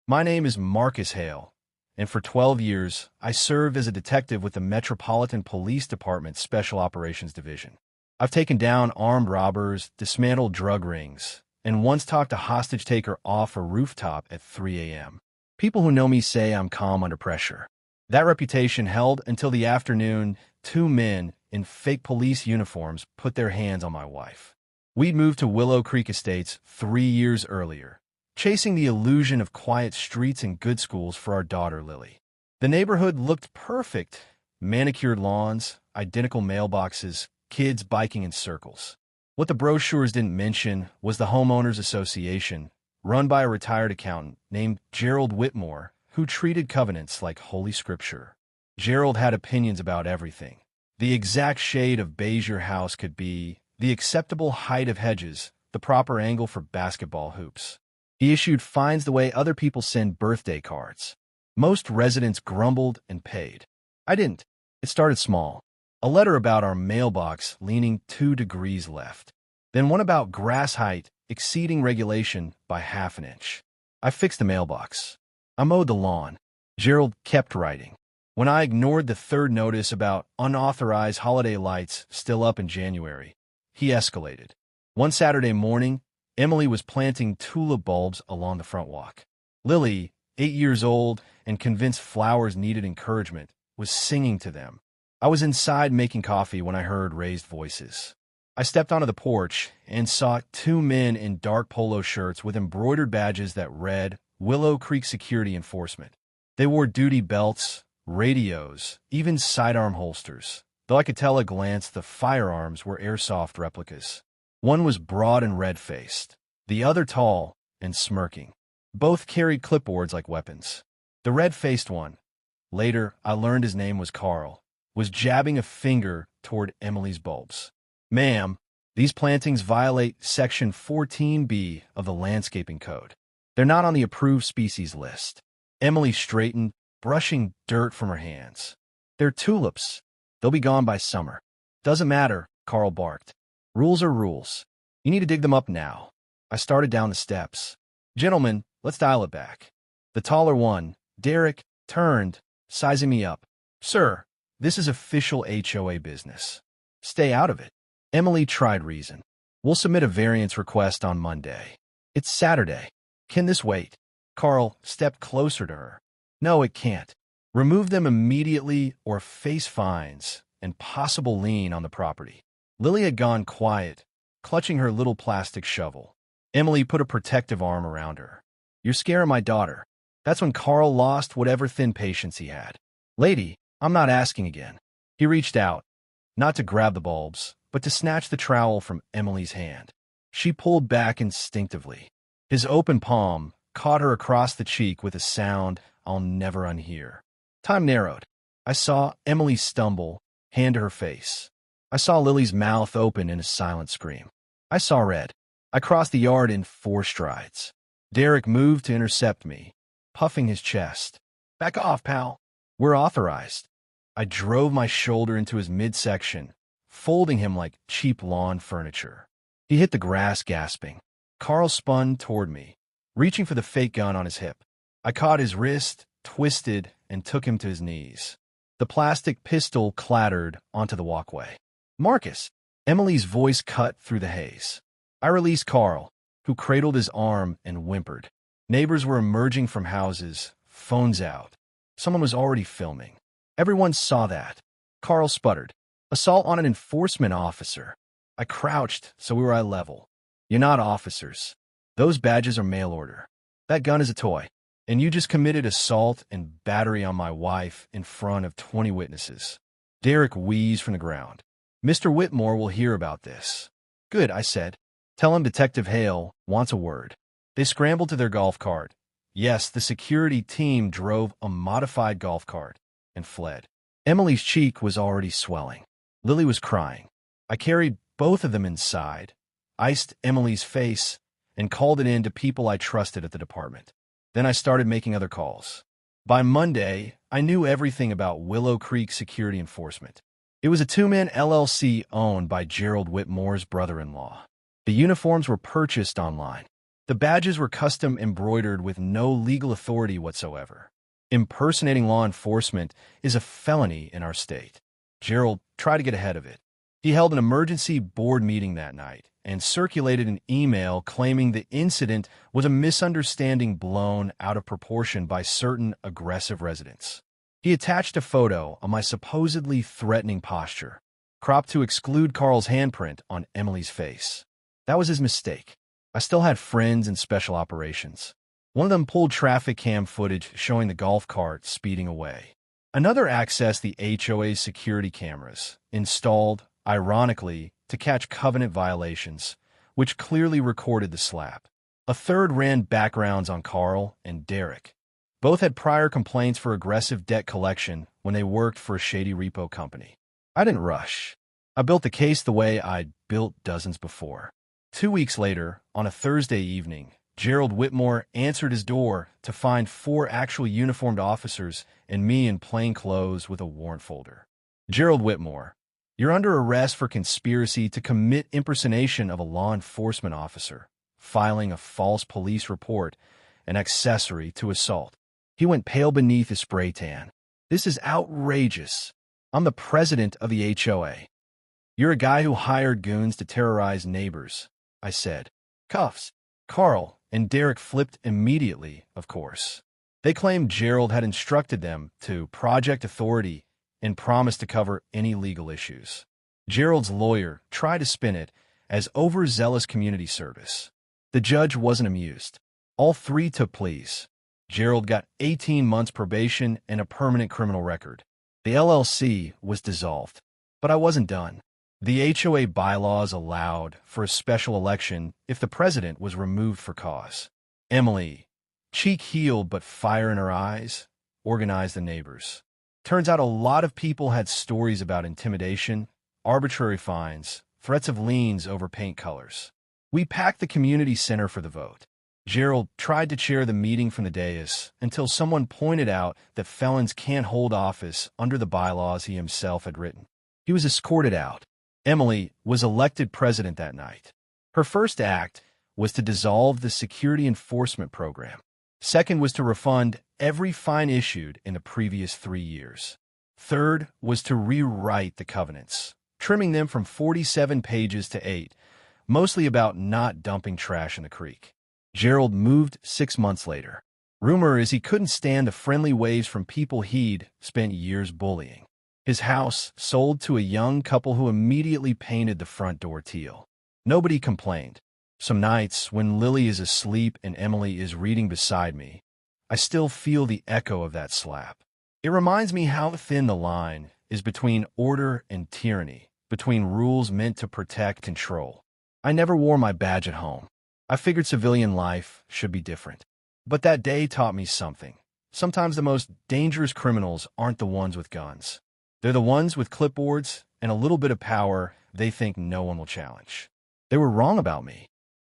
My name is Marcus Hale, and for 12 years, I served as a detective with the Metropolitan Police Department's Special Operations Division. I've taken down armed robbers, dismantled drug rings, and once talked a hostage-taker off a rooftop at 3 a.m. People who know me say I'm calm under pressure. That reputation held until the afternoon two men in fake police uniforms put their hands on my wife. We'd moved to Willow Creek Estates 3 years earlier, chasing the illusion of quiet streets and good schools for our daughter, Lily. The neighborhood looked perfect. Manicured lawns, identical mailboxes, kids biking in circles. What the brochures didn't mention was the Homeowners Association, run by a retired accountant named Gerald Whitmore, who treated covenants like Holy Scripture. Gerald had opinions about everything. The exact shade of beige your house could be, the acceptable height of hedges, the proper angle for basketball hoops. He issued fines the way other people send birthday cards. Most residents grumbled and paid. I didn't. It started small. A letter about our mailbox leaning 2 degrees left. Then one about grass height exceeding regulation by ½ an inch. I fixed the mailbox. I mowed the lawn. Gerald kept writing. When I ignored the third notice about unauthorized holiday lights still up in January, he escalated. One Saturday morning, Emily was planting tulip bulbs along the front walk. Lily, 8 years old and convinced flowers needed encouragement, was singing to them. I was inside making coffee when I heard raised voices. I stepped onto the porch and saw 2 men in dark polo shirts with embroidered badges that read Willow Creek Security Enforcement. They wore duty belts, radios, even sidearm holsters, though I could tell at a glance the firearms were airsoft replicas. One was broad and red-faced, the other tall and smirking. Both carried clipboards like weapons. The red-faced one, later I learned his name was Carl, was jabbing a finger toward Emily's bulbs. "Ma'am, these plantings violate Section 14B of the Landscaping Code. They're not on the approved species list." Emily straightened, brushing dirt from her hands. "They're tulips. They'll be gone by summer." "Doesn't matter," Carl barked. "Rules are rules. You need to dig them up now." I started down the steps. "Gentlemen, let's dial it back." The taller one, Derek, turned, sizing me up. "Sir, this is official HOA business. Stay out of it." Emily tried reason. "We'll submit a variance request on Monday. It's Saturday. Can this wait?" Carl stepped closer to her. "No, it can't. Remove them immediately or face fines and possible lien on the property." Lily had gone quiet, clutching her little plastic shovel. Emily put a protective arm around her. "You're scaring my daughter." That's when Carl lost whatever thin patience he had. "Lady, I'm not asking again." He reached out, not to grab the bulbs, but to snatch the trowel from Emily's hand. She pulled back instinctively. His open palm caught her across the cheek with a sound I'll never unhear. Time narrowed. I saw Emily stumble, hand to her face. I saw Lily's mouth open in a silent scream. I saw red. I crossed the yard in 4 strides. Derek moved to intercept me, puffing his chest. "Back off, pal. We're authorized." I drove my shoulder into his midsection, folding him like cheap lawn furniture. He hit the grass, gasping. Carl spun toward me, reaching for the fake gun on his hip. I caught his wrist, twisted, and took him to his knees. The plastic pistol clattered onto the walkway. "Marcus!" Emily's voice cut through the haze. I released Carl, who cradled his arm and whimpered. Neighbors were emerging from houses, phones out. Someone was already filming. Everyone saw that. Carl sputtered. "Assault on an enforcement officer." I crouched so we were eye level. "You're not officers. Those badges are mail order. That gun is a toy. And you just committed assault and battery on my wife in front of 20 witnesses." Derek wheezed from the ground. "Mr. Whitmore will hear about this." "Good," I said. "Tell him Detective Hale wants a word." They scrambled to their golf cart. Yes, the security team drove a modified golf cart and fled. Emily's cheek was already swelling. Lily was crying. I carried both of them inside, iced Emily's face, and called it in to people I trusted at the department. Then I started making other calls. By Monday, I knew everything about Willow Creek Security Enforcement. It was a 2-man LLC owned by Gerald Whitmore's brother-in-law. The uniforms were purchased online. The badges were custom embroidered with no legal authority whatsoever. Impersonating law enforcement is a felony in our state. Gerald tried to get ahead of it. He held an emergency board meeting that night and circulated an email claiming the incident was a misunderstanding blown out of proportion by certain aggressive residents. He attached a photo of my supposedly threatening posture, cropped to exclude Carl's handprint on Emily's face. That was his mistake. I still had friends in special operations. One of them pulled traffic cam footage showing the golf cart speeding away. Another accessed the HOA's security cameras, installed, ironically, to catch covenant violations, which clearly recorded the slap. A third ran backgrounds on Carl and Derek. Both had prior complaints for aggressive debt collection when they worked for a shady repo company. I didn't rush. I built the case the way I'd built dozens before. 2 weeks later, on a Thursday evening, Gerald Whitmore answered his door to find 4 actual uniformed officers and me in plain clothes with a warrant folder. Gerald Whitmore, you're under arrest for conspiracy to commit impersonation of a law enforcement officer, filing a false police report, and accessory to assault. He went pale beneath his spray tan. This is outrageous. I'm the president of the HOA. You're a guy who hired goons to terrorize neighbors, I said. Cuffs. Carl and Derek flipped immediately, of course. They claimed Gerald had instructed them to project authority and promised to cover any legal issues. Gerald's lawyer tried to spin it as overzealous community service. The judge wasn't amused. All 3 took pleas. Gerald got 18 months probation and a permanent criminal record. The LLC was dissolved. But I wasn't done. The HOA bylaws allowed for a special election if the president was removed for cause. Emily, cheek healed but fire in her eyes, organized the neighbors. Turns out a lot of people had stories about intimidation, arbitrary fines, threats of liens over paint colors. We packed the community center for the vote. Gerald tried to chair the meeting from the dais until someone pointed out that felons can't hold office under the bylaws he himself had written. He was escorted out. Emily was elected president that night. Her first act was to dissolve the security enforcement program. Second was to refund every fine issued in the previous 3 years. Third was to rewrite the covenants, trimming them from 47 pages to 8, mostly about not dumping trash in the creek. Gerald moved 6 months later. Rumor is he couldn't stand the friendly waves from people he'd spent years bullying. His house sold to a young couple who immediately painted the front door teal. Nobody complained. Some nights, when Lily is asleep and Emily is reading beside me, I still feel the echo of that slap. It reminds me how thin the line is between order and tyranny, between rules meant to protect control. I never wore my badge at home. I figured civilian life should be different. But that day taught me something. Sometimes the most dangerous criminals aren't the ones with guns. They're the ones with clipboards and a little bit of power they think no one will challenge. They were wrong about me.